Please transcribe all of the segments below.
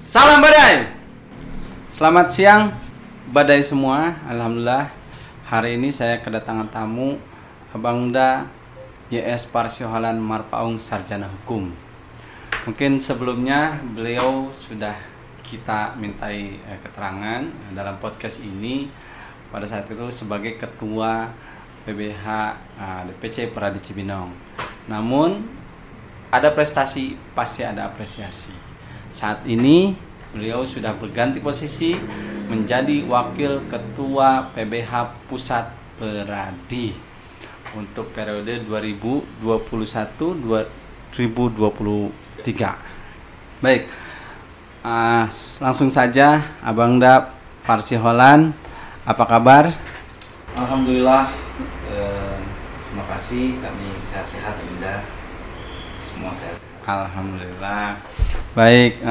Salam badai. Selamat siang badai semua. Alhamdulillah hari ini saya kedatangan tamu Abangda YS Parsiohalan Marpaung Sarjana Hukum. Mungkin sebelumnya beliau sudah kita mintai keterangan dalam podcast ini pada saat itu sebagai ketua PBH DPC Pradi Cibinong. Namun ada prestasi pasti ada apresiasi. Saat ini beliau sudah berganti posisi menjadi wakil ketua PBH Pusat Pradi untuk periode 2021-2023. Baik, langsung saja Abangda Parsiohalan, apa kabar? Alhamdulillah, terima kasih, kami sehat-sehat Indah, semua sehat. Alhamdulillah. Baik,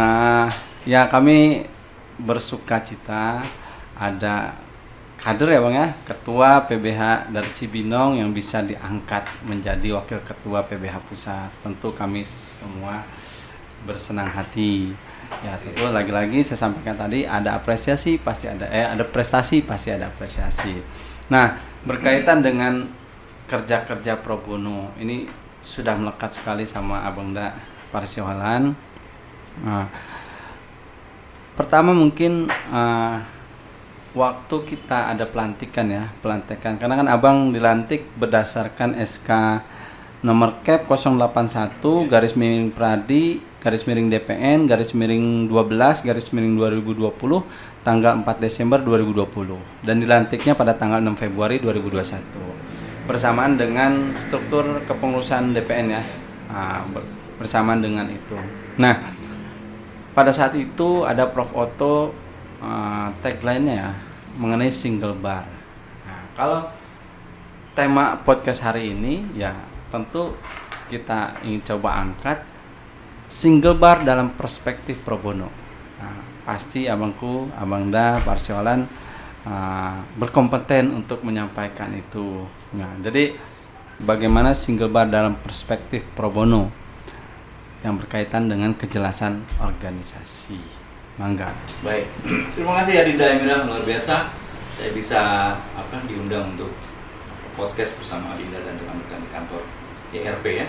ya kami bersuka cita ada kader ya Bang ya, ketua PBH dari Cibinong yang bisa diangkat menjadi wakil ketua PBH Pusat. Tentu kami semua bersenang hati. Ya tentu lagi-lagi saya sampaikan tadi ada apresiasi pasti ada ada prestasi pasti ada apresiasi. Nah, berkaitan dengan kerja-kerja pro bono ini sudah melekat sekali sama Abangda Parsiohalan. Pertama mungkin waktu kita ada pelantikan karena kan Abang dilantik berdasarkan SK nomor Cap 081 garis miring Pradi garis miring DPN garis miring 12 garis miring 2020 tanggal 4 Desember 2020 dan dilantiknya pada tanggal 6 Februari 2021 bersamaan dengan struktur kepengurusan DPN ya, bersamaan dengan itu. Nah, pada saat itu ada Prof. Otto tagline-nya ya mengenai single bar. Nah, kalau tema podcast hari ini ya tentu kita ingin coba angkat single bar dalam perspektif pro bono. Nah, pasti Abangda Parsiohalan berkompeten untuk menyampaikan itu. Nah, jadi bagaimana single bar dalam perspektif pro bono yang berkaitan dengan kejelasan organisasi. Mangga. Baik, terima kasih Adinda Emira, luar biasa. Saya bisa diundang untuk podcast bersama Adinda dan rekan-rekan di kantor YRP ya.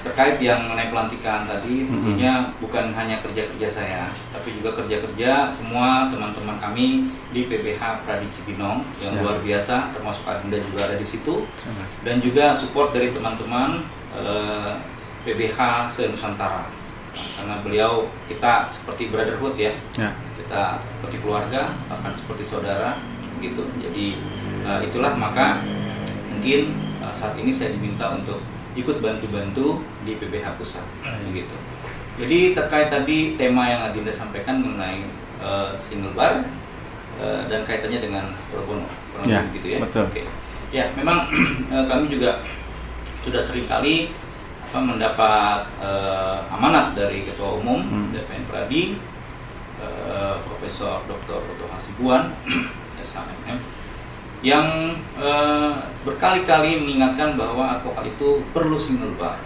Terkait yang mengenai pelantikan tadi, tentunya bukan hanya kerja-kerja saya, tapi juga kerja-kerja semua teman-teman kami di PBH Pradi Cibinong yang luar biasa, termasuk Adinda juga ada di situ, dan juga support dari teman-teman PBH se-Nusantara. Karena beliau kita seperti brotherhood ya, kita seperti keluarga, bahkan seperti saudara, gitu. Jadi itulah maka mungkin saat ini saya diminta untuk ikut bantu-bantu di PBH Pusat, begitu. Jadi terkait tadi tema yang Adinda sampaikan mengenai single bar dan kaitannya dengan pro bono, gitu ya. Betul. Oke. Ya, memang kami juga sudah sering kali mendapat amanat dari Ketua Umum DPN Pradi, Profesor Dr. Otto Hasibuan, SHMM, yang berkali-kali mengingatkan bahwa advokat itu perlu single bar.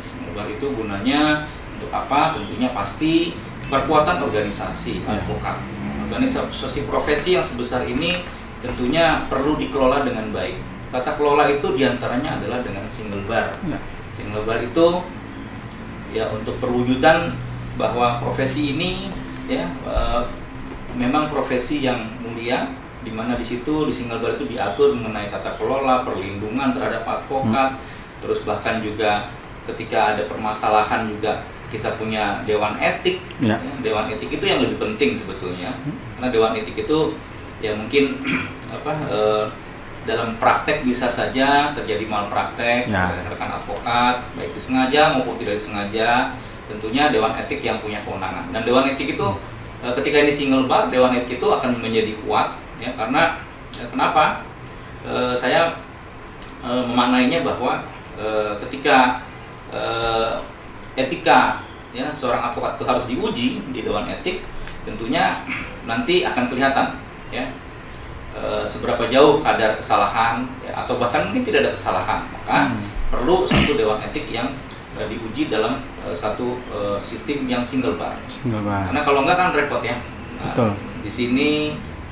Single bar itu gunanya untuk apa? Tentunya pasti perkuatan organisasi advokat. Organisasi profesi yang sebesar ini tentunya perlu dikelola dengan baik. Tata kelola itu diantaranya adalah dengan single bar. Single bar itu ya untuk perwujudan bahwa profesi ini ya memang profesi yang mulia, di mana di situ di single bar itu diatur mengenai tata kelola, perlindungan terhadap advokat, terus bahkan juga ketika ada permasalahan juga kita punya dewan etik. Dewan etik itu yang lebih penting sebetulnya, karena dewan etik itu ya mungkin dalam praktek bisa saja terjadi malpraktek rekan advokat, baik disengaja maupun tidak disengaja. Tentunya dewan etik yang punya kewenangan, dan dewan etik itu ketika ini single bar, dewan etik itu akan menjadi kuat ya, karena kenapa saya memaknainya bahwa ketika etika ya seorang advokat itu harus diuji di dewan etik, tentunya nanti akan kelihatan ya seberapa jauh kadar kesalahan ya, atau bahkan mungkin tidak ada kesalahan, maka perlu satu dewan etik yang diuji dalam satu sistem yang single bar. Single bar. Karena kalau enggak kan repot ya. Nah, Betul. di sini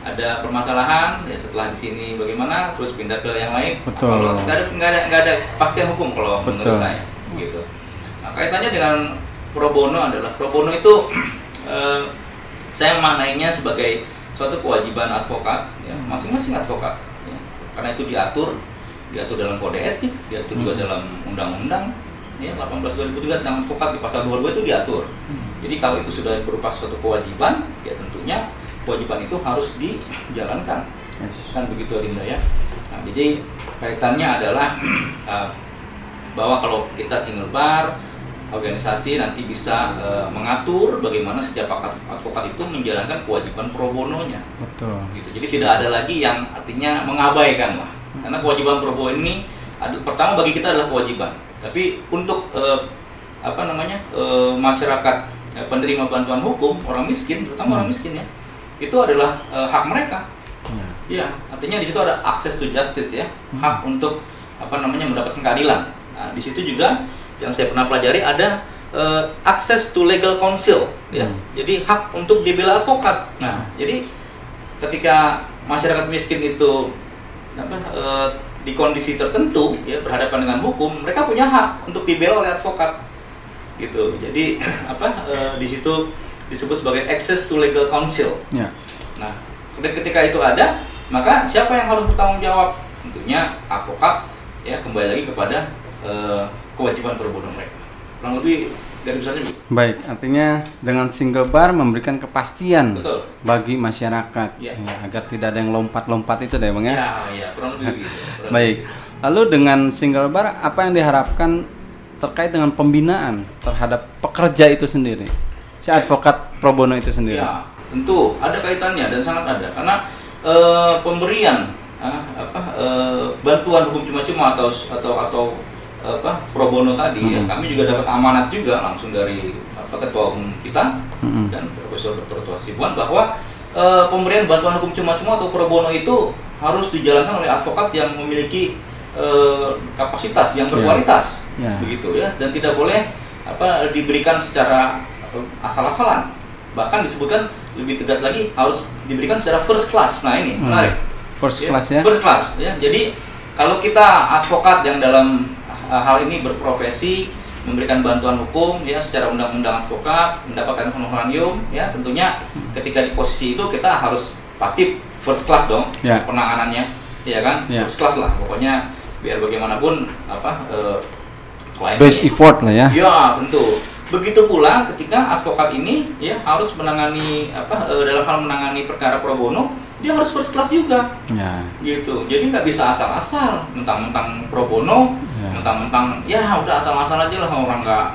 ada permasalahan, ya setelah di sini bagaimana, terus pindah ke yang lain. Betul. Nah, kalau nggak ada kepastian hukum kalau menurut Betul. saya, gitu. Nah, kaitannya dengan pro bono adalah pro bono itu saya memaknainya sebagai suatu kewajiban advokat, ya, masing-masing advokat, ya. Karena itu diatur dalam kode etik, diatur juga dalam undang-undang, ya 18/2003 tentang advokat di pasal 22 itu diatur. Jadi kalau itu sudah berupa suatu kewajiban, ya tentunya kewajiban itu harus dijalankan. Yes. Kan begitu Adinda ya. Nah, jadi kaitannya adalah bahwa kalau kita single bar, organisasi nanti bisa mengatur bagaimana setiap advokat itu menjalankan kewajiban pro bononya. Betul. Gitu. Jadi tidak ada lagi yang artinya mengabaikan lah. Karena kewajiban pro bono ini pertama bagi kita adalah kewajiban. Tapi untuk masyarakat penerima bantuan hukum, orang miskin, terutama orang miskin ya, itu adalah hak mereka. Iya, artinya di situ ada access to justice ya, hak untuk mendapatkan keadilan. Nah, di situ juga yang saya pernah pelajari ada access to legal counsel ya. Jadi hak untuk dibela advokat. Nah, jadi ketika masyarakat miskin itu di kondisi tertentu ya berhadapan dengan hukum, mereka punya hak untuk dibela oleh advokat. Gitu. Jadi di situ disebut sebagai access to legal counsel. Ya. Nah, ketika itu ada, maka siapa yang harus bertanggung jawab? Tentunya advokat ya, kembali lagi kepada kewajiban pro bono mereka. Kurang lebih dari besarnya. Baik, artinya dengan single bar memberikan kepastian. Betul. Bagi masyarakat Ya. ya, agar tidak ada yang lompat-lompat itu deh Bang ya. Ya, kurang lebih begitu. Baik. Lalu dengan single bar apa yang diharapkan terkait dengan pembinaan terhadap pekerja itu sendiri? Si advokat pro bono itu sendiri. Ya, tentu ada kaitannya dan sangat ada karena pemberian bantuan hukum cuma-cuma atau pro bono tadi ya, kami juga dapat amanat juga langsung dari ketua umum kita dan Profesor Dr. Tua Hasibuan bahwa pemberian bantuan hukum cuma-cuma atau pro bono itu harus dijalankan oleh advokat yang memiliki kapasitas yang berkualitas, begitu ya, dan tidak boleh diberikan secara asal-asalan. Bahkan disebutkan lebih tegas lagi harus diberikan secara first class. Nah ini menarik. First class ya. First class ya. Jadi kalau kita advokat yang dalam hal ini berprofesi memberikan bantuan hukum ya secara undang-undang advokat mendapatkan honorarium ya, tentunya ketika di posisi itu kita harus pasti first class dong penanganannya, ya kan? First class lah pokoknya, biar bagaimanapun klien best effort lah ya. Ya tentu. Begitu pula ketika advokat ini ya harus menangani dalam hal menangani perkara pro bono, dia harus first class juga. Ya. Gitu. Jadi nggak bisa asal-asal mentang-mentang pro bono, mentang-mentang ya udah asal-asal aja lah, orang nggak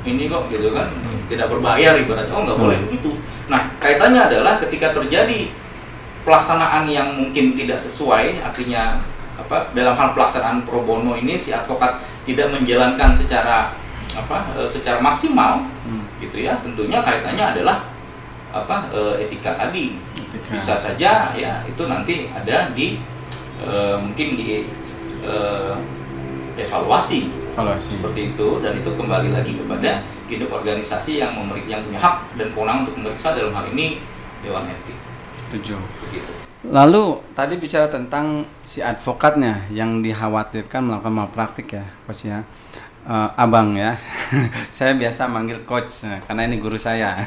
ini kok gitu kan, tidak berbayar ibaratnya. Oh nggak boleh begitu. Nah kaitannya adalah ketika terjadi pelaksanaan yang mungkin tidak sesuai, artinya dalam hal pelaksanaan pro bono ini si advokat tidak menjalankan secara maksimal, gitu ya. Tentunya kaitannya adalah etika tadi. Bisa saja ya itu nanti ada di mungkin di evaluasi seperti itu, dan itu kembali lagi kepada induk organisasi yang punya hak dan kewenangan untuk memeriksa, dalam hal ini Dewan Etik. Setuju. Begitu. Lalu tadi bicara tentang si advokatnya yang dikhawatirkan melakukan malpraktik ya, Coach ya. Abang ya. Saya biasa manggil coach karena ini guru saya.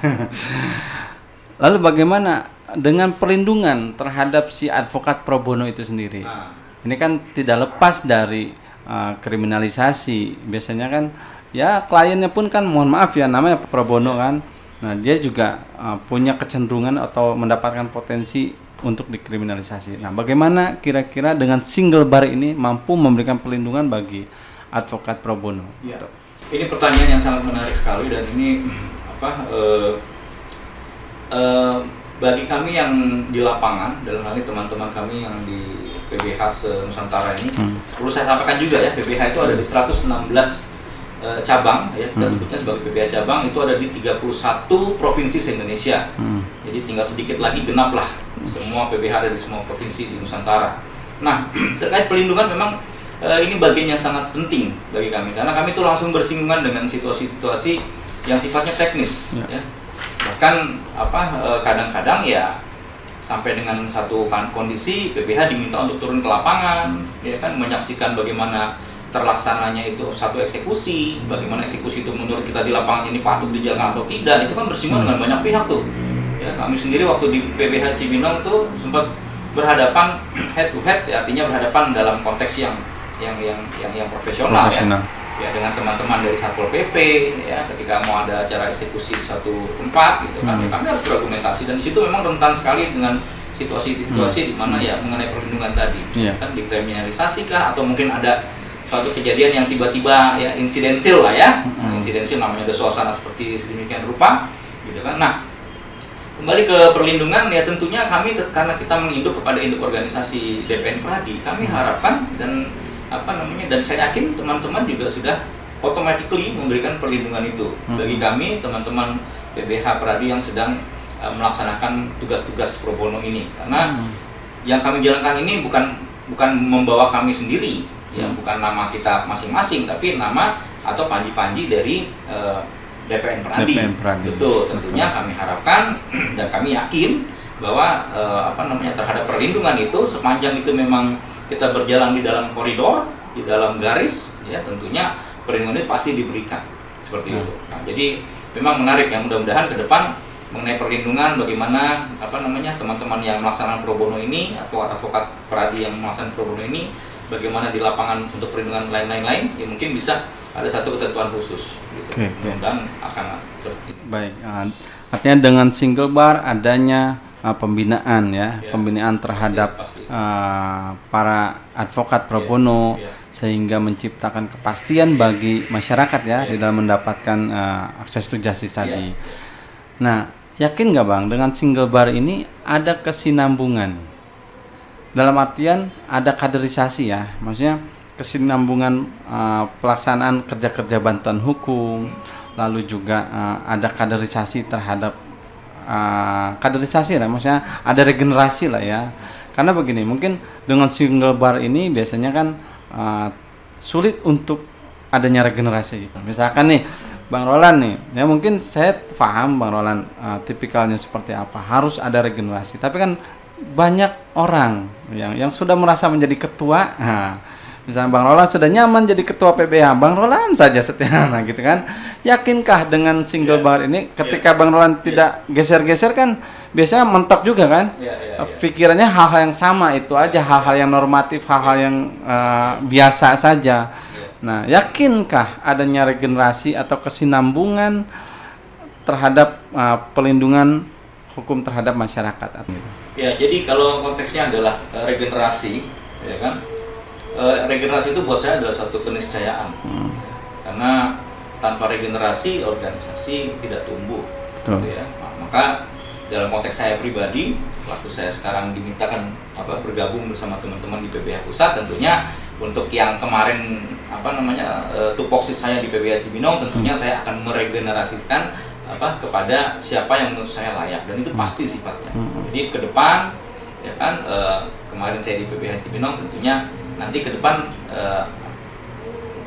Lalu bagaimana dengan perlindungan terhadap si advokat pro bono itu sendiri? Ini kan tidak lepas dari kriminalisasi. Biasanya kan ya kliennya pun kan, mohon maaf ya, namanya pro bono kan. Nah, dia juga punya kecenderungan atau mendapatkan potensi untuk dikriminalisasi. Nah, bagaimana kira-kira dengan single bar ini mampu memberikan perlindungan bagi advokat pro bono? Ya. Ini pertanyaan yang sangat menarik sekali, dan ini bagi kami yang di lapangan, dalam hal ini teman-teman kami yang di PBH se-Nusantara ini, perlu saya sampaikan juga ya, PBH itu ada di 116 cabang ya, kita sebutnya sebagai PBH cabang, itu ada di 31 provinsi se-Indonesia. Jadi tinggal sedikit lagi genap lah semua PBH ada di semua provinsi di Nusantara. Nah, terkait pelindungan memang ini bagian yang sangat penting bagi kami karena kami itu langsung bersinggungan dengan situasi-situasi yang sifatnya teknis ya. Bahkan kadang-kadang ya sampai dengan satu kondisi PPH diminta untuk turun ke lapangan ya kan, menyaksikan bagaimana terlaksananya itu satu eksekusi, bagaimana eksekusi itu menurut kita di lapangan ini patut dijalankan atau tidak, itu kan bersinggungan dengan banyak pihak tuh. Ya, kami sendiri waktu di PPH Cibinong tuh sempat berhadapan head to head, ya, artinya berhadapan dalam konteks yang profesional. Ya dengan teman-teman dari Satpol PP ya, ketika mau ada acara eksekusi di satu tempat gitu kan, ya, kami harus berargumentasi dan di situ memang rentan sekali dengan situasi-situasi di mana ya mengenai perlindungan tadi, kan dikriminalisasi kah atau mungkin ada suatu kejadian yang tiba-tiba ya insidensil lah ya, insidensil namanya ada suasana seperti sedemikian rupa gitu kan. Nah, kembali ke perlindungan ya tentunya kami karena kita menginduk kepada induk organisasi DPN Pradi, kami harapkan dan dan saya yakin teman-teman juga sudah automatically memberikan perlindungan itu bagi kami teman-teman PBH Pradi yang sedang melaksanakan tugas-tugas pro bono ini, karena yang kami jalankan ini bukan membawa kami sendiri ya, bukan nama kita masing-masing tapi nama atau panji-panji dari DPN Pradi. Betul, tentunya kami harapkan dan kami yakin bahwa terhadap perlindungan itu sepanjang itu memang kita berjalan di dalam koridor, di dalam garis ya, tentunya perlindungan itu pasti diberikan seperti itu. Nah, jadi memang menarik ya, mudah-mudahan ke depan mengenai perlindungan bagaimana teman-teman yang melaksanakan pro bono ini atau advokat Pradi yang melaksanakan pro bono ini bagaimana di lapangan untuk perlindungan lain-lain ya, mungkin bisa ada satu ketentuan khusus gitu. Dan akan baik, artinya dengan single bar adanya pembinaan ya, pembinaan terhadap para advokat pro bono sehingga menciptakan kepastian bagi masyarakat ya di dalam mendapatkan akses to justice tadi. Nah, yakin nggak Bang dengan single bar ini ada kesinambungan? Dalam artian ada kaderisasi ya, maksudnya kesinambungan pelaksanaan kerja-kerja bantuan hukum, lalu juga ada kaderisasi terhadap kaderisasi lah, maksudnya ada regenerasi lah ya. Karena begini, mungkin dengan single bar ini biasanya kan sulit untuk adanya regenerasi. Misalkan nih Bang Roland nih, ya mungkin saya paham Bang Roland tipikalnya seperti apa, harus ada regenerasi. Tapi kan banyak orang yang sudah merasa menjadi ketua, misalnya Bang Roland sudah nyaman jadi ketua PBH, Bang Roland saja setia, nah gitu kan. Yakinkah dengan single bar ini ketika Bang Roland tidak geser-geser kan biasanya mentok juga kan, pikirannya hal-hal yang sama itu aja, hal-hal yang normatif, hal-hal yang biasa saja. Nah, yakinkah adanya regenerasi atau kesinambungan terhadap pelindungan hukum terhadap masyarakat? Ya, jadi kalau konteksnya adalah regenerasi, ya kan? Regenerasi itu buat saya adalah suatu keniscayaan, karena tanpa regenerasi organisasi tidak tumbuh. Gitu ya. Maka dalam konteks saya pribadi, waktu saya sekarang dimintakan bergabung bersama teman-teman di PBH Pusat, tentunya untuk yang kemarin tupoksi saya di PBH Cibinong, tentunya saya akan meregenerasikan kepada siapa yang menurut saya layak, dan itu pasti sifatnya. Jadi ke depan ya kan, kemarin saya di PBH Cibinong, tentunya nanti ke depan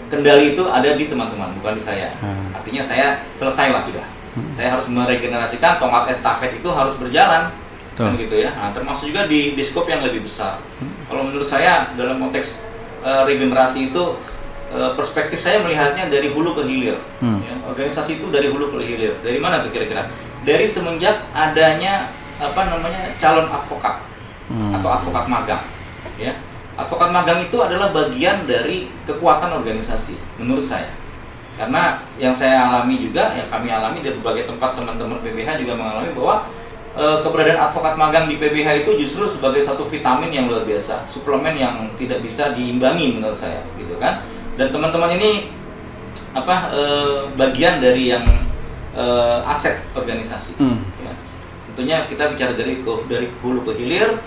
kendali itu ada di teman-teman, bukan di saya. Artinya saya selesailah sudah. Saya harus meregenerasikan, tongkat estafet itu harus berjalan. Kan gitu ya. Nah, termasuk juga di skop yang lebih besar. Kalau menurut saya dalam konteks regenerasi itu perspektif saya melihatnya dari hulu ke hilir. Ya, organisasi itu dari hulu ke hilir. Dari mana tuh kira-kira? Dari semenjak adanya calon advokat atau advokat magang. Ya, advokat magang itu adalah bagian dari kekuatan organisasi menurut saya. Karena yang saya alami juga, yang kami alami di berbagai tempat, teman-teman PBH juga mengalami bahwa keberadaan advokat magang di PBH itu justru sebagai satu vitamin yang luar biasa, suplemen yang tidak bisa diimbangi menurut saya, gitu kan. Dan teman-teman ini bagian dari yang aset organisasi. Ya. Tentunya kita bicara dari hulu ke hilir.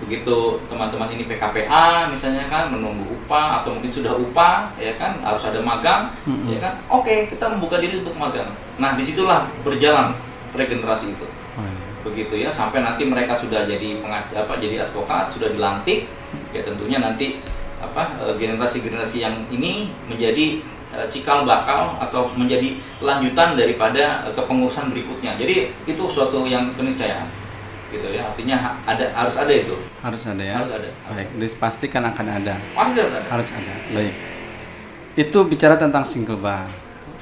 Begitu teman-teman ini PKPA misalnya kan, menunggu upah atau mungkin sudah upah ya kan, harus ada magang ya kan, oke, kita membuka diri untuk magang. Nah, disitulah berjalan regenerasi itu. Begitu ya, sampai nanti mereka sudah jadi jadi advokat, sudah dilantik ya, tentunya nanti generasi-generasi yang ini menjadi cikal bakal atau menjadi lanjutan daripada kepengurusan berikutnya. Jadi itu suatu yang keniscayaan, gitu ya. Artinya harus ada itu. Harus ada ya. Harus ada. Baik, dipastikan akan ada. Pasti harus ada. Harus ada. Baik. Itu bicara tentang single bar.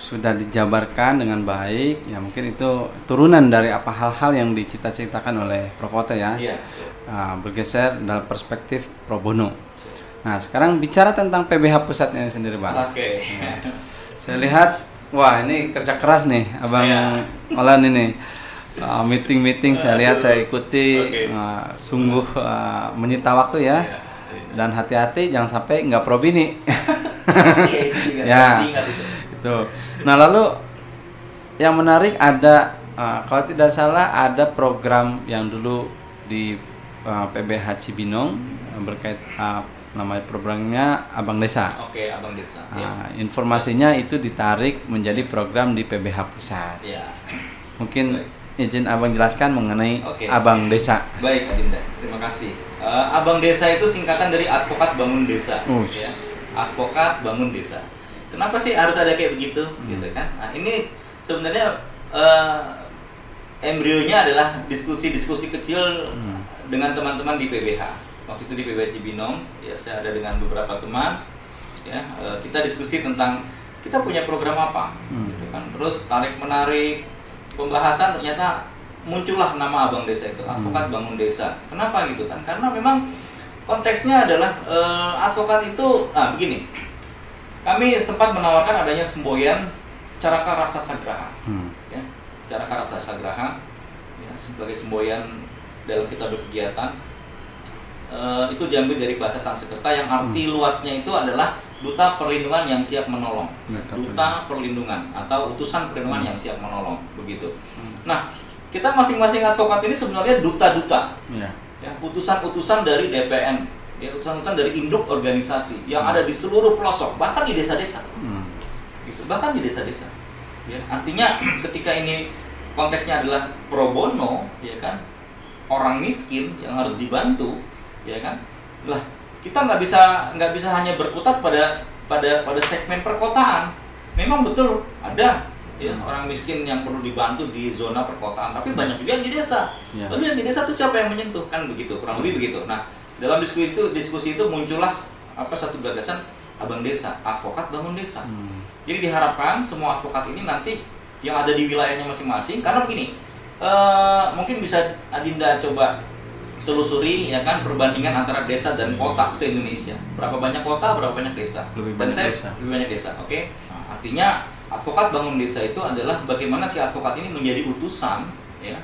Sudah dijabarkan dengan baik, ya mungkin itu turunan dari apa hal-hal yang dicita-citakan oleh Prof. Oto ya. Iya. Bergeser dalam perspektif pro bono. Nah, sekarang bicara tentang PBH pusatnya sendiri, Bang. Oke. Saya lihat, wah ini kerja keras nih, Abang Olan ini. Meeting-meeting saya lihat, saya ikuti, sungguh menyita waktu ya. Dan hati-hati jangan sampai nggak pro bini. Ya. Itu. Nah, lalu yang menarik ada kalau tidak salah ada program yang dulu di PBH Cibinong berkait namanya programnya Abang Desa. Oke, Abang Desa. Informasinya itu ditarik menjadi program di PBH Pusat. Ya. Mungkin izin Abang jelaskan mengenai Abang Desa. Baik, Adinda. Terima kasih. Abang Desa itu singkatan dari Advokat Bangun Desa. Ya. Advokat Bangun Desa. Kenapa sih harus ada kayak begitu, gitu kan? Nah, ini sebenarnya embrionya adalah diskusi-diskusi kecil dengan teman-teman di PBH. Waktu itu di PBH Cibinong, ya saya ada dengan beberapa teman, ya kita diskusi tentang kita punya program apa, gitu kan? Terus tarik menarik pembahasan, ternyata muncullah nama Abang Desa itu, Advokat Bangun Desa. Kenapa gitu kan? Karena memang konteksnya adalah advokat itu, begini. Kami sempat menawarkan adanya semboyan Caraka Raksasa Graha, ya, Caraka Raksasa Graha, ya, sebagai semboyan dalam kita berkegiatan. Itu diambil dari bahasa Sanskerta yang arti luasnya itu adalah duta perlindungan yang siap menolong, duta perlindungan atau utusan perlindungan yang siap menolong, begitu. Nah, kita masing-masing advokat ini sebenarnya duta-duta, ya, utusan-utusan dari DPN. Ya, utusan-utusan dari induk organisasi yang ada di seluruh pelosok, bahkan di desa-desa, gitu, bahkan di desa-desa. Ya, artinya ketika ini konteksnya adalah pro bono, ya kan, orang miskin yang harus dibantu, ya kan, lah kita nggak bisa hanya berkutat pada segmen perkotaan. Memang betul ada ya orang miskin yang perlu dibantu di zona perkotaan, tapi banyak juga yang di desa. Lalu yang di desa itu siapa yang menyentuh, kan begitu, kurang lebih begitu. Nah, dalam diskusi itu muncullah satu gagasan Abang Desa, Advokat Bangun Desa. Jadi diharapkan semua advokat ini nanti yang ada di wilayahnya masing-masing, karena begini, mungkin bisa Adinda coba telusuri ya kan perbandingan antara desa dan kota se-Indonesia. Berapa banyak kota, berapa banyak desa? Lebih banyak desa. Oke. Nah, artinya Advokat Bangun Desa itu adalah bagaimana si advokat ini menjadi utusan ya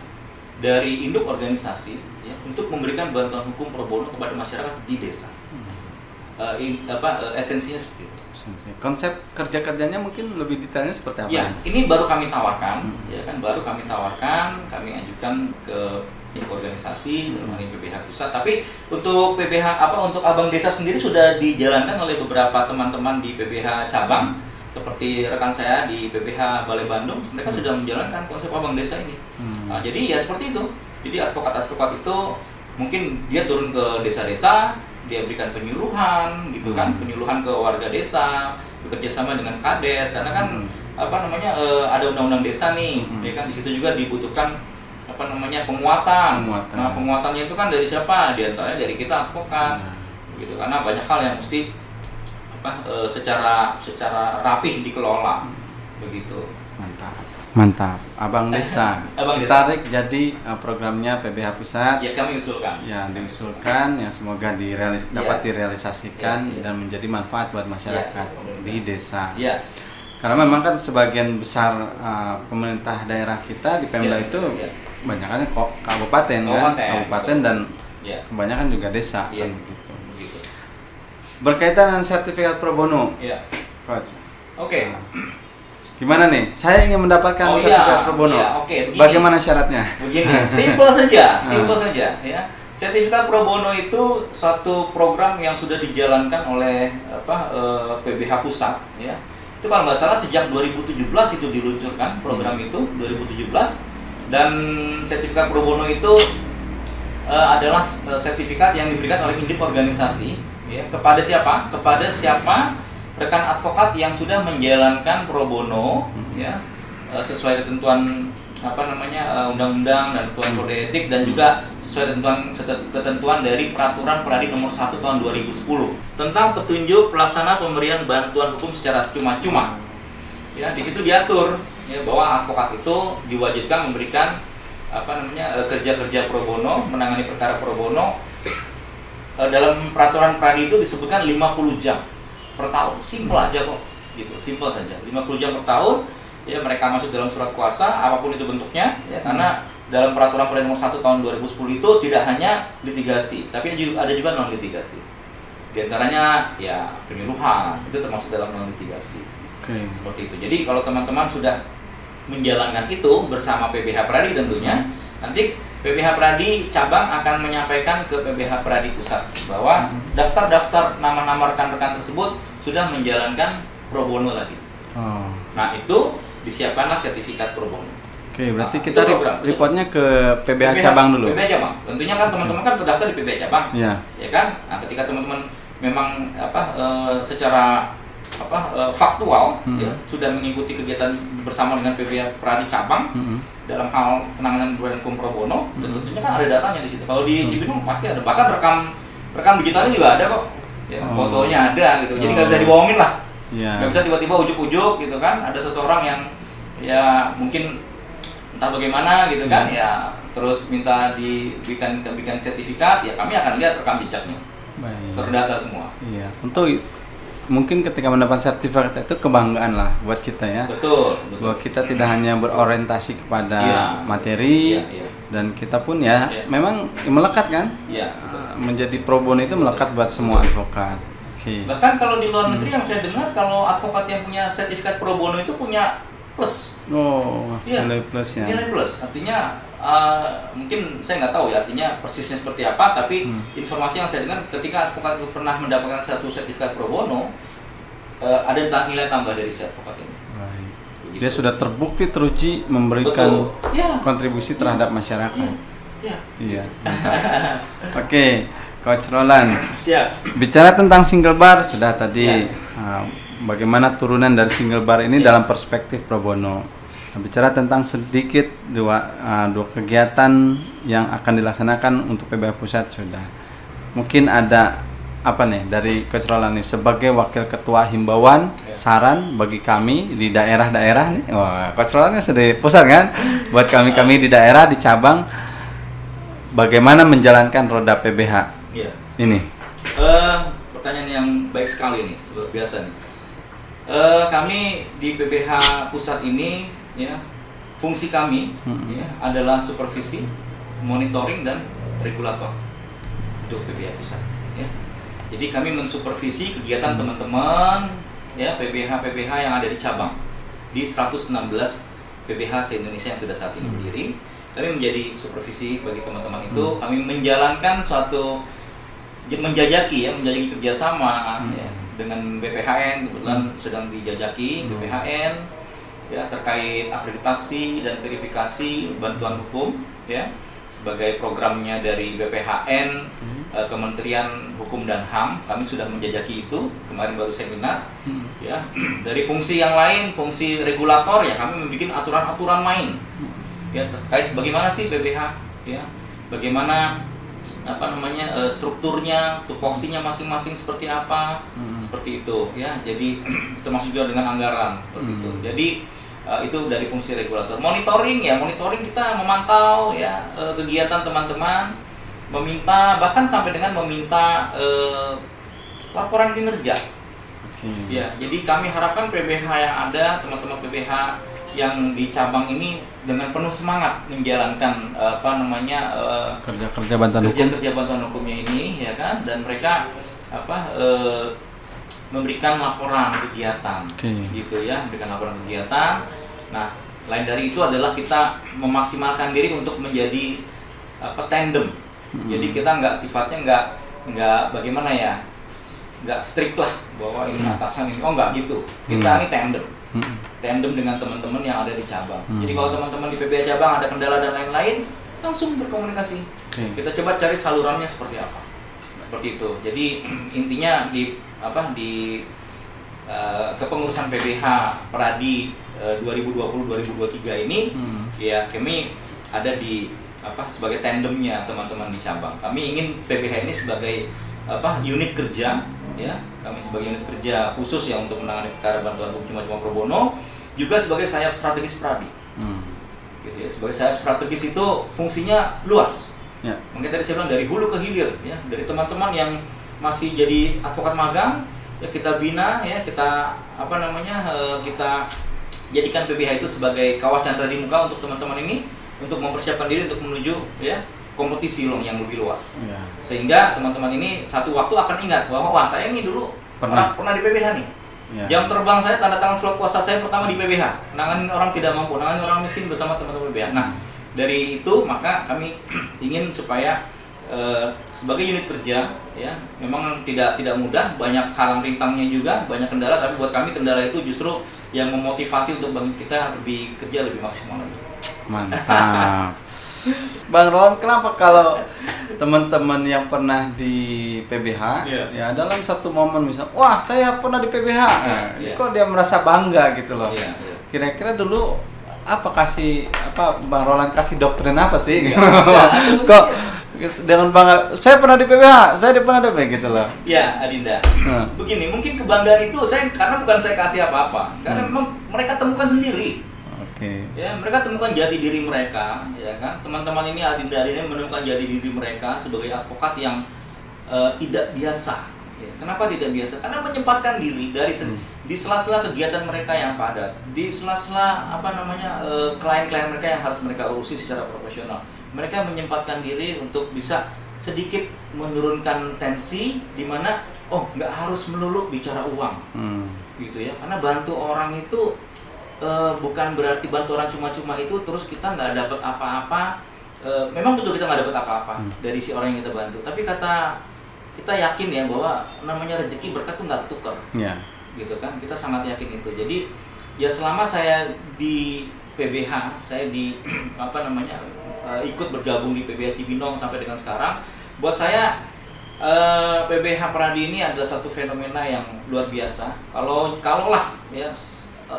dari induk organisasi ya, untuk memberikan bantuan hukum pro bono kepada masyarakat di desa. Esensinya seperti itu. Konsep kerja-kerjanya mungkin lebih detailnya seperti apa? Ya, ini baru kami tawarkan, ya kan, kami ajukan ke organisasi dalam hal ini PBH Pusat. Tapi untuk untuk Abang Desa sendiri sudah dijalankan oleh beberapa teman-teman di PBH cabang. Seperti rekan saya di PBH Balai Bandung, mereka sudah menjalankan konsep Abang Desa ini. Nah, jadi ya seperti itu. Jadi advokat-advokat itu mungkin dia turun ke desa-desa, dia berikan penyuluhan, gitu kan, penyuluhan ke warga desa, bekerja sama dengan Kades, karena kan ada undang-undang desa nih, ya kan, di situ juga dibutuhkan penguatan. Nah, penguatannya itu kan dari siapa? Di antaranya dari kita advokat, gitu, karena banyak hal yang mesti secara rapih dikelola, begitu. Mantap. Abang Desa ditarik jadi programnya PBH Pusat. Ya, kami usulkan. Ya, diusulkan, yang semoga dapat direalisasikan dan menjadi manfaat buat masyarakat di desa. Ya. Karena memang kan sebagian besar pemerintah daerah kita di Pemda itu kebanyakan kabupaten dan kebanyakan juga desa kan begitu. Berkaitan dengan sertifikat pro bono, Coach. Oke. Gimana nih? Saya ingin mendapatkan sertifikat pro bono. Bagaimana syaratnya? Begini, simple saja, ya. Sertifikat pro bono itu suatu program yang sudah dijalankan oleh PBH Pusat, ya. Itu kalau nggak salah sejak 2017 itu diluncurkan program itu 2017, dan sertifikat pro bono itu adalah sertifikat yang diberikan oleh induk organisasi Ya, kepada siapa? Kepada siapa rekan advokat yang sudah menjalankan pro bono, ya, sesuai ketentuan undang-undang dan ketentuan kode etik, dan juga sesuai ketentuan dari Peraturan Peradi Nomor 1 Tahun 2010 tentang petunjuk pelaksana pemberian bantuan hukum secara cuma-cuma. Ya, di situ diatur ya bahwa advokat itu diwajibkan memberikan kerja-kerja pro bono, menangani perkara pro bono. Dalam peraturan Peradi itu disebutkan 50 jam per tahun. Simpel aja kok, gitu. Simpel saja. 50 jam per tahun, ya mereka masuk dalam surat kuasa apapun itu bentuknya, ya, karena dalam peraturan Peradi Nomor 1 Tahun 2010 itu tidak hanya litigasi, tapi ada juga non litigasi. Di antaranya ya penyuluhan, itu termasuk dalam non litigasi. Seperti itu. Jadi kalau teman-teman sudah menjalankan itu bersama PBH Peradi tentunya, nanti PBH Peradi cabang akan menyampaikan ke PBH Peradi pusat bahwa daftar-daftar nama-nama rekan-rekan tersebut sudah menjalankan pro bono tadi. Nah, itu disiapkanlah sertifikat pro bono. Oke, berarti kita reportnya ke PBH cabang dulu. PBH cabang. Tentunya kan teman-teman kan terdaftar di PBH cabang. Ya kan? Nah, ketika teman-teman memang secara faktual ya, sudah mengikuti kegiatan bersama dengan PBH Peradi cabang dalam hal penanganan dan hukum pro bono, dan tentunya kan ada datanya di situ. Kalau di Cibinong pasti ada, bahkan rekam digitalnya juga ada kok, ya, fotonya ada gitu. Jadi nggak bisa dibohongin lah, nggak bisa tiba-tiba ujuk-ujuk gitu kan. Ada seseorang yang ya mungkin entah bagaimana gitu kan, ya terus minta dibikin sertifikat, ya kami akan lihat rekam jejaknya, terdata semua. Iya, tentu. Mungkin ketika mendapat sertifikat itu kebanggaan lah buat kita ya. Betul. Bahwa kita tidak hanya berorientasi kepada materi, dan kita pun memang melekat kan. Menjadi pro bono itu melekat buat semua advokat. Bahkan kalau di luar negeri yang saya dengar, kalau advokat yang punya sertifikat pro bono itu punya plus. Nilai plus ya. Nilai plus, artinya mungkin saya nggak tahu ya artinya persisnya seperti apa, tapi informasi yang saya dengar ketika advokat itu pernah mendapatkan satu sertifikat pro bono, ada nilai tambah dari si advokat ini. Dia sudah terbukti teruji memberikan kontribusi terhadap masyarakat. Iya. Oke, Coach Roland. Siap. Bicara tentang single bar sudah tadi. Bagaimana turunan dari single bar ini dalam perspektif pro bono. Bicara tentang sedikit dua kegiatan yang akan dilaksanakan untuk PBH Pusat sudah. Mungkin ada apa nih dari Coach Roland nih sebagai wakil ketua himbauan, saran bagi kami di daerah-daerah nih. Wah, Coach Rolandnya sudah pusat kan? Buat kami di daerah, di cabang, bagaimana menjalankan roda PBH ini? Pertanyaan yang baik sekali nih, luar biasa nih. Kami di PBH Pusat ini, ya, fungsi kami adalah supervisi, monitoring, dan regulator untuk PBH Pusat. Ya. Jadi kami mensupervisi kegiatan teman-teman, ya, PBH yang ada di cabang di 116 PBH se-Indonesia yang sudah saat ini berdiri. Kami menjadi supervisi bagi teman-teman itu. Kami menjalankan menjajaki kerjasama ya, dengan BPHN, kebetulan sedang dijajaki BPHN. Ya, terkait akreditasi dan verifikasi bantuan hukum, ya, sebagai programnya dari BPHN, Kementerian Hukum dan HAM. Kami sudah menjajaki itu, kemarin baru seminar. Ya, dari fungsi yang lain, fungsi regulator, ya kami membuat aturan-aturan main, ya, terkait bagaimana sih PBH, ya, bagaimana strukturnya, tupoksinya masing-masing seperti apa, seperti itu, ya. Jadi termasuk juga dengan anggaran, seperti itu. Jadi itu dari fungsi regulator. Monitoring kita memantau ya kegiatan teman-teman, bahkan sampai dengan meminta laporan kinerja. Ya, jadi kami harapkan PBH yang ada, teman-teman PBH yang di cabang ini dengan penuh semangat menjalankan kerja bantuan hukumnya ini, ya kan, dan mereka memberikan laporan kegiatan, gitu ya, memberikan laporan kegiatan. Nah, lain dari itu adalah kita memaksimalkan diri untuk menjadi tandem. Jadi kita sifatnya nggak bagaimana ya, nggak strict lah bahwa ini atasan ini, nggak gitu. Kita ini tandem dengan teman-teman yang ada di cabang. Jadi kalau teman-teman di PBH cabang ada kendala dan lain-lain, langsung berkomunikasi. Kita coba cari salurannya seperti apa. seperti itu. Jadi intinya di kepengurusan PBH Pradi 2020-2023 ini ya kami ada di sebagai tandemnya teman-teman di cabang. Kami ingin PBH ini sebagai unit kerja ya, kami sebagai unit kerja khusus ya untuk menangani perkara bantuan hukum cuma-cuma pro bono, juga sebagai sayap strategis Pradi. Gitu ya, sebagai sayap strategis itu fungsinya luas. Ya. Mungkin tadi saya bilang dari hulu ke hilir ya, dari teman-teman yang masih jadi advokat magang ya kita bina ya, kita kita jadikan PBH itu sebagai kawah candra di muka untuk teman-teman ini untuk mempersiapkan diri untuk menuju ya kompetisi yang lebih luas. Ya. Sehingga teman-teman ini satu waktu akan ingat bahwa wah saya ini dulu pernah di PBH nih. Ya. Jam terbang saya, tanda tangan surat kuasa saya pertama di PBH, nanganin orang tidak mampu, nanganin orang miskin bersama teman-teman PBH. Nah, dari itu maka kami ingin supaya sebagai unit kerja ya, memang tidak mudah, banyak halang rintangnya juga, banyak kendala, tapi buat kami kendala itu justru yang memotivasi untuk bagi kita lebih kerja lebih maksimal lagi. Mantap. Bang Roland, kenapa kalau teman-teman yang pernah di PBH ya dalam satu momen misal, wah saya pernah di PBH, kok dia merasa bangga gitu loh. Kira-kira dulu Bang Roland kasih doktrin apa sih? Kok dengan bangga, saya pernah di PBH, saya pernah di PBH gitu loh. Ya, Adinda. Begini, mungkin kebanggaan itu karena bukan saya kasih apa-apa, karena memang mereka temukan sendiri. Ya, mereka temukan jati diri mereka, ya kan? Teman-teman ini Adinda ini menemukan jati diri mereka sebagai advokat yang tidak biasa. Ya, kenapa tidak biasa? Karena menyempatkan diri dari di sela-sela kegiatan mereka yang padat, di sela-sela klien-klien mereka yang harus mereka urusi secara profesional. Mereka menyempatkan diri untuk bisa sedikit menurunkan tensi, di mana nggak harus melulu bicara uang, gitu ya. Karena bantu orang itu bukan berarti bantu orang cuma-cuma itu terus kita nggak dapat apa-apa. Memang betul kita nggak dapat apa-apa dari si orang yang kita bantu, tapi kita yakin ya bahwa namanya rezeki berkat tuh nggak tukar, gitu kan? Kita sangat yakin itu. Jadi ya selama saya di PBH, saya ikut bergabung di PBH Cibinong sampai dengan sekarang, buat saya PBH Pradi ini adalah satu fenomena yang luar biasa. Kalaulah ya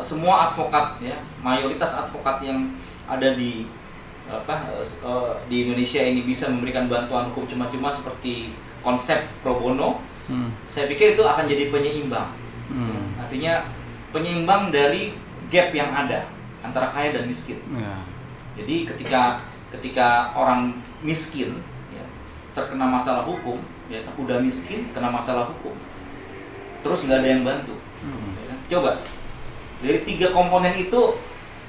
semua advokat ya, mayoritas advokat yang ada di Indonesia ini bisa memberikan bantuan hukum cuma-cuma seperti konsep pro bono, saya pikir itu akan jadi penyeimbang. Artinya penyeimbang dari gap yang ada antara kaya dan miskin. Jadi ketika orang miskin ya, terkena masalah hukum, ya, udah miskin kena masalah hukum, terus nggak ada yang bantu. Ya, coba dari 3 komponen itu,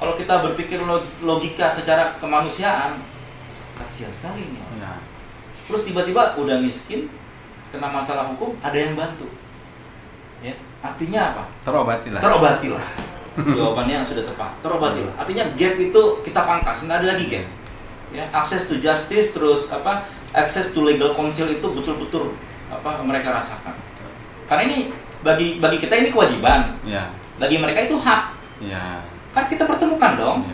kalau kita berpikir logika secara kemanusiaan, kasihan sekali ini. Terus tiba-tiba udah miskin, kena masalah hukum, ada yang bantu. Ya, artinya apa? Terobatilah. Jawabannya yang sudah tepat. Terobatilah. Artinya gap itu kita pangkas, nggak ada lagi gap. Ya, access to justice, terus access to legal counsel itu betul-betul mereka rasakan. Karena ini bagi kita ini kewajiban. Bagi mereka itu hak. Kan kita pertemukan dong.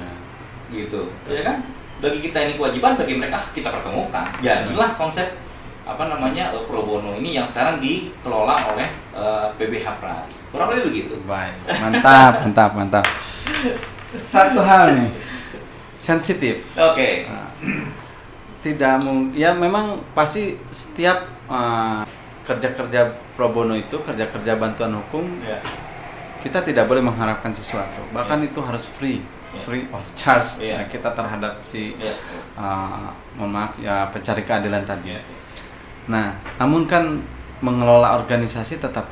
Gitu. Ya kan? Bagi kita ini kewajiban, bagi mereka kita pertemukan. Jadilah konsep pro bono ini yang sekarang dikelola oleh PBH Pradi. Kurang lebih begitu. Baik. Mantap. Satu hal nih. Sensitif. Oke. Tidak mungkin. Ya memang pasti setiap kerja-kerja pro bono itu, kerja-kerja bantuan hukum, kita tidak boleh mengharapkan sesuatu. Bahkan itu harus free of charge kita terhadap si pencari keadilan tadi. Nah, namun kan mengelola organisasi tetap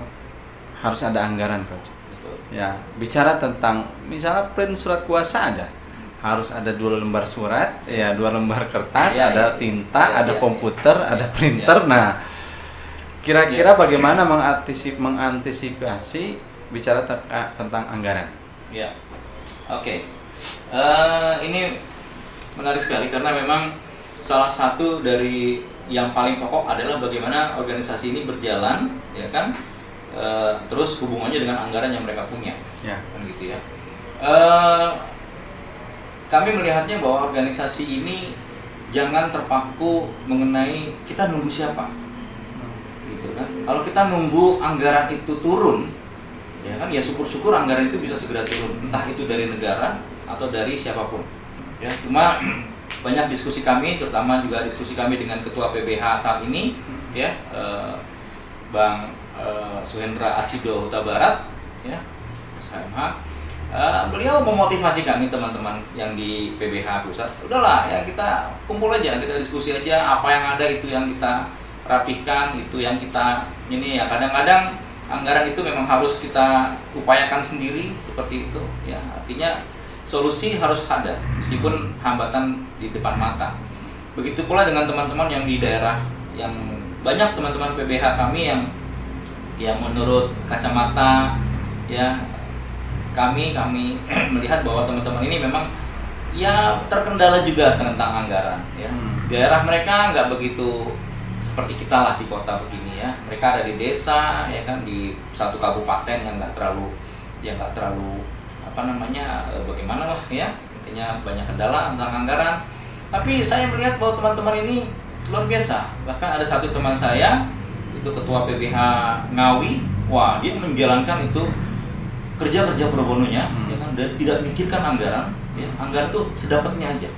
harus ada anggaran, Coach. Ya, bicara tentang misalnya print surat kuasa aja harus ada 2 lembar surat, 2 lembar kertas, ada tinta, ada komputer, ada printer. Nah, kira-kira bagaimana mengantisipasi bicara tentang anggaran? Oke. Ini menarik sekali karena memang salah satu dari yang paling pokok adalah bagaimana organisasi ini berjalan, ya kan? Terus hubungannya dengan anggaran yang mereka punya, kan gitu ya. Kami melihatnya bahwa organisasi ini jangan terpaku mengenai kita nunggu siapa. gitu kan. Kalau kita nunggu anggaran itu turun, ya kan, ya syukur-syukur anggaran itu bisa segera turun, entah itu dari negara atau dari siapapun. Ya, cuma banyak diskusi kami, terutama juga diskusi kami dengan Ketua PBH saat ini, ya, Bang Suhendra Asido Huta Barat, ya, SHMH. Beliau memotivasi kami teman-teman yang di PBH pusat, udahlah ya kita kumpul aja, kita diskusi aja, apa yang ada itu yang kita rapihkan, itu yang kita ini ya, kadang-kadang anggaran itu memang harus kita upayakan sendiri seperti itu ya, artinya solusi harus ada meskipun hambatan di depan mata. Begitu pula dengan teman-teman yang di daerah, yang banyak teman-teman PBH kami yang menurut kacamata ya kami melihat bahwa teman-teman ini memang ya terkendala juga tentang anggaran ya. Daerah mereka nggak begitu seperti kita lah di kota begini ya. Mereka ada di desa ya kan, di satu kabupaten yang nggak terlalu apa namanya bagaimana mas ya, intinya banyak kendala tentang anggaran. Tapi saya melihat bahwa teman-teman ini luar biasa. Bahkan ada satu teman saya itu ketua PBH Ngawi, wah dia menjalankan itu kerja pro bononya ya kan, dan tidak mikirkan anggaran ya, anggaran itu sedapatnya aja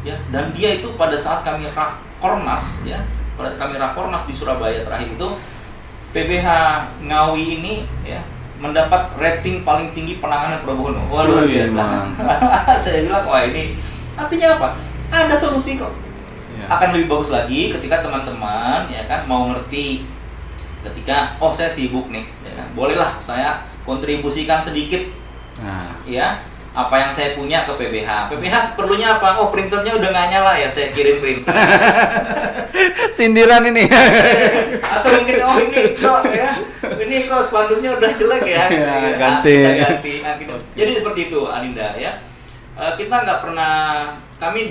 ya. Dan dia itu pada saat kami rakornas ya, pada kami rakornas di Surabaya terakhir itu, PBH Ngawi ini ya mendapat rating paling tinggi penanganan pro bono. Wah, luar biasa. Saya bilang wah ini artinya apa, ada solusi kok ya. Akan lebih bagus lagi ketika teman-teman ya kan mau ngerti, ketika oh saya sibuk nih ya kan, bolehlah saya kontribusikan sedikit ya apa yang saya punya ke PBH. PBH perlunya apa? Oh printernya udah nggak nyala ya, saya kirim printer. Sindiran ini. Atau mungkin oh ini kok ya, ini kok spanduknya udah jelek ya, ganti. Jadi seperti itu Adinda ya. Kita nggak pernah, kami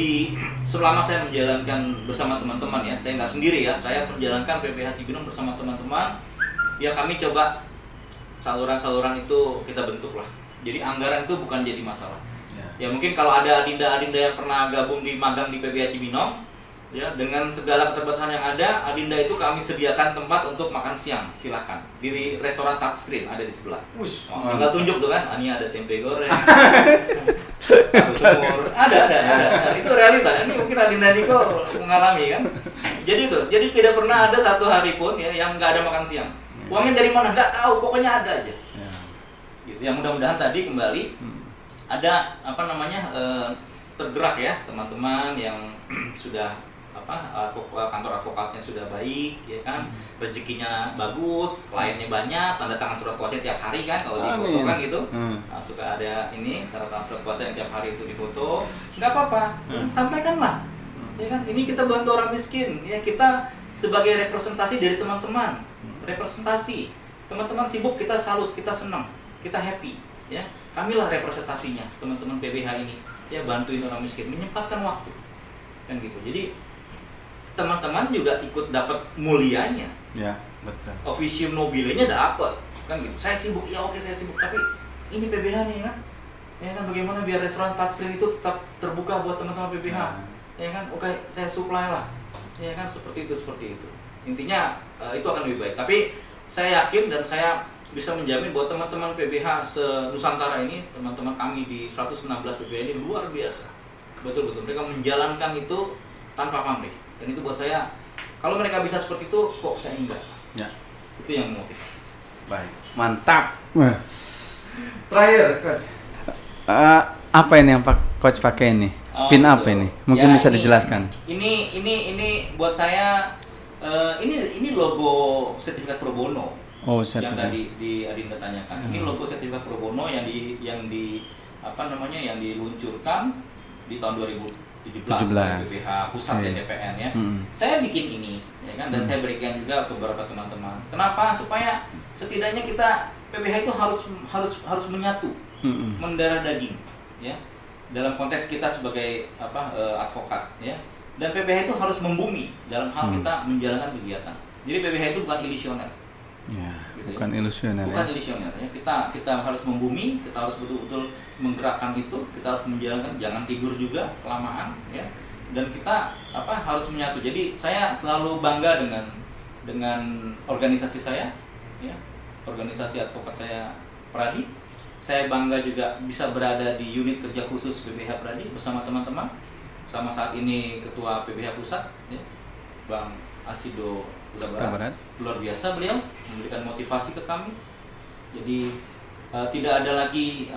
selama saya menjalankan bersama teman-teman ya, saya nggak sendiri ya, saya menjalankan PBH Cibinong bersama teman-teman ya, kami coba saluran-saluran itu kita bentuk lah. Jadi anggaran itu bukan jadi masalah. Ya mungkin kalau ada Adinda yang pernah gabung di magang di PBH Cibinong, ya dengan segala keterbatasan yang ada, Adinda itu kami sediakan tempat untuk makan siang, silahkan di restoran touchscreen ada di sebelah. Tinggal tunjuk tuh kan, ini ada tempe goreng, ada. Itu realita. Ini mungkin Adinda Niko mengalami kan. Jadi tidak pernah ada satu hari pun ya yang nggak ada makan siang. Uangnya dari mana nggak tahu, pokoknya ada aja. Ya. Gitu. Yang mudah-mudahan tadi kembali ada apa namanya tergerak ya teman-teman yang sudah kantor advokatnya sudah baik ya kan, rezekinya bagus, kliennya banyak, tanda tangan surat kuasa tiap hari kan kalau difoto kan gitu. Nah, suka ada ini tanda tangan surat kuasa yang tiap hari itu difoto, nggak apa-apa, sampaikanlah ya kan, ini kita bantu orang miskin ya, kita sebagai representasi dari teman-teman, representasi teman-teman sibuk, kita salut, kita senang, kita happy ya, kamilah representasinya teman-teman PBH ini ya, bantuin orang miskin, menyempatkan waktu kan gitu. Jadi teman-teman juga ikut dapat mulianya ya, betul, officium nobilenya dapat kan gitu. Saya sibuk ya, oke saya sibuk, tapi ini PBH nih kan ya kan, bagaimana biar restoran touchscreen itu tetap terbuka buat teman-teman PBH ya kan, oke saya supply lah ya kan, seperti itu intinya itu akan lebih baik. Tapi saya yakin dan saya bisa menjamin bahwa teman-teman PBH se-Nusantara ini, teman-teman kami di 116 PBH ini luar biasa, betul-betul mereka menjalankan itu tanpa pamrih, dan itu buat saya, kalau mereka bisa seperti itu kok saya enggak ya, itu yang memotivasi. Baik, mantap. Terakhir coach, apa ini yang coach pakai ini? Pin apa ini? Mungkin ya, bisa dijelaskan. Ini buat saya ini logo sertifikat pro bono. Oh, yang tadi di Adinda tanyakan. Ini logo sertifikat pro bono yang diluncurkan di tahun 2017 PBH pusat dan DPN ya. Saya bikin ini ya kan, dan saya berikan juga ke beberapa teman-teman. Kenapa? Supaya setidaknya kita PBH itu harus menyatu, mendarah daging ya. Dalam konteks kita sebagai advokat ya. Dan PBH itu harus membumi dalam hal kita menjalankan kegiatan. Jadi PBH itu bukan ilusioner. Ya, gitu bukan ya. Ilusioner. Bukan ilusioner ya. Kita harus membumi, kita harus betul-betul menggerakkan itu, kita harus menjalankan, jangan tidur juga kelamaan ya. Dan kita harus menyatu. Jadi saya selalu bangga dengan organisasi saya, ya, organisasi advokat saya Pradi. Saya bangga juga bisa berada di unit kerja khusus PBH Pradi bersama teman-teman. Sama saat ini Ketua PBH Pusat, ya, Bang Asido Huta Barat. Luar biasa beliau memberikan motivasi ke kami. Jadi tidak ada lagi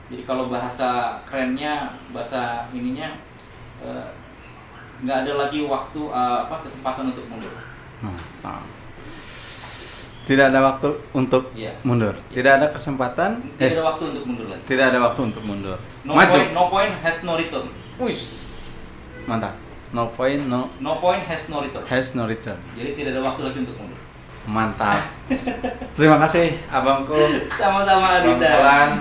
jadi kalau bahasa kerennya, bahasa ininya nggak ada lagi waktu kesempatan untuk mundur. Tidak ada waktu untuk mundur. Tidak ada kesempatan. Tidak ada waktu untuk mundur lagi. Tidak ada waktu untuk mundur. Maju. No point has no return. Mantap. No point has no return. Has no return. Jadi tidak ada waktu lagi untuk mundur. Mantap. Terima kasih abangku. Sama-sama Adita. Bang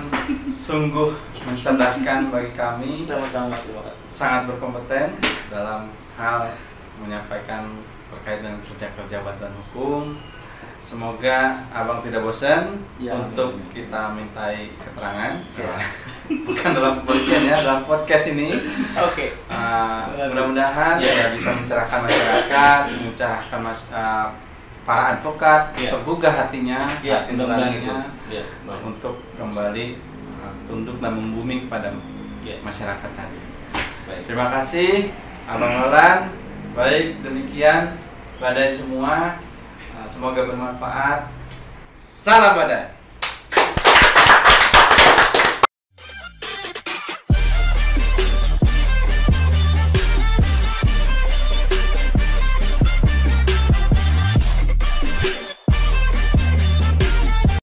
sungguh mencerdaskan bagi kami. Sama-sama, terima kasih. Sangat berkompeten dalam hal menyampaikan terkait dengan kerja-kerja badan hukum. Semoga abang tidak bosan untuk kita mintai keterangan. Bukan dalam kepolisian ya, dalam podcast ini. Oke. Mudah-mudahan bisa mencerahkan masyarakat, mencerahkan para advokat, tergugah hatinya, hati nuraninya untuk kembali tunduk dan membumi kepada masyarakat tadi. Baik. Terima kasih Abang Roland. Baik, demikian badai semua. Semoga bermanfaat. Salam badai.